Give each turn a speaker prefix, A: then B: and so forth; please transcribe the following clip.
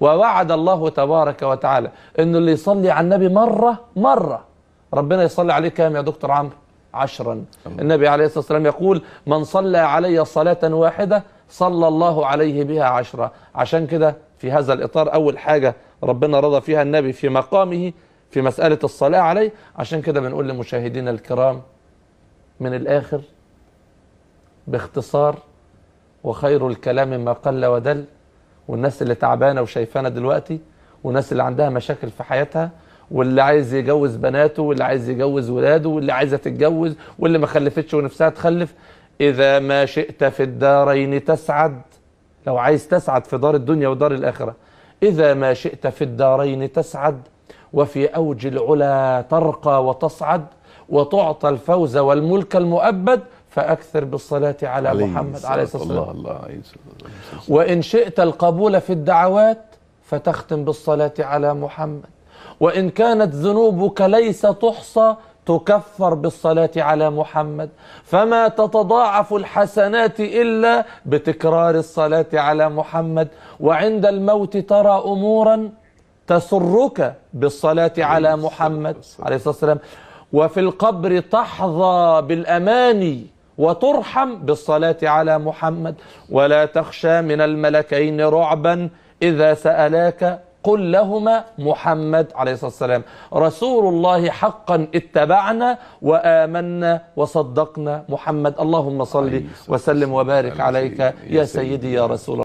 A: ووعد الله تبارك وتعالى انه اللي يصلي على النبي مرة ربنا يصلي عليه كام يا دكتور عمرو؟ 10. النبي عليه الصلاة والسلام يقول: من صلى علي صلاة واحدة صلى الله عليه بها 10. عشان كده في هذا الإطار أول حاجة ربنا رضى فيها النبي في مقامه في مسألة الصلاة عليه. عشان كده بنقول لمشاهدينا الكرام من الآخر باختصار: وخير الكلام ما قل ودل. والناس اللي تعبانة وشايفانا دلوقتي، والناس اللي عندها مشاكل في حياتها، واللي عايز يجوز بناته، واللي عايز يجوز ولاده، واللي عايزة تتجوز، واللي ما خلفتش ونفسها تخلف، إذا ما شئت في الدارين تسعد. لو عايز تسعد في دار الدنيا ودار الآخرة، إذا ما شئت في الدارين تسعد، وفي أوج العلا ترقى وتصعد، وتعطى الفوز والملك المؤبد، فأكثر بالصلاة على محمد عليه الصلاة والسلام. وإن شئت القبول في الدعوات فتختم بالصلاة على محمد. وإن كانت ذنوبك ليس تحصى تكفر بالصلاة على محمد. فما تتضاعف الحسنات إلا بتكرار الصلاة على محمد. وعند الموت ترى أمورا تسرك بالصلاة على محمد عليه الصلاة والسلام. وفي القبر تحظى بالأماني وترحم بالصلاة على محمد. ولا تخشى من الملكين رعبا إذا سألاك قل لهما محمد عليه الصلاة والسلام. رسول الله حقا اتبعنا وآمنا وصدقنا محمد. اللهم صل وسلم وبارك عليك يا سيدي يا رسول الله.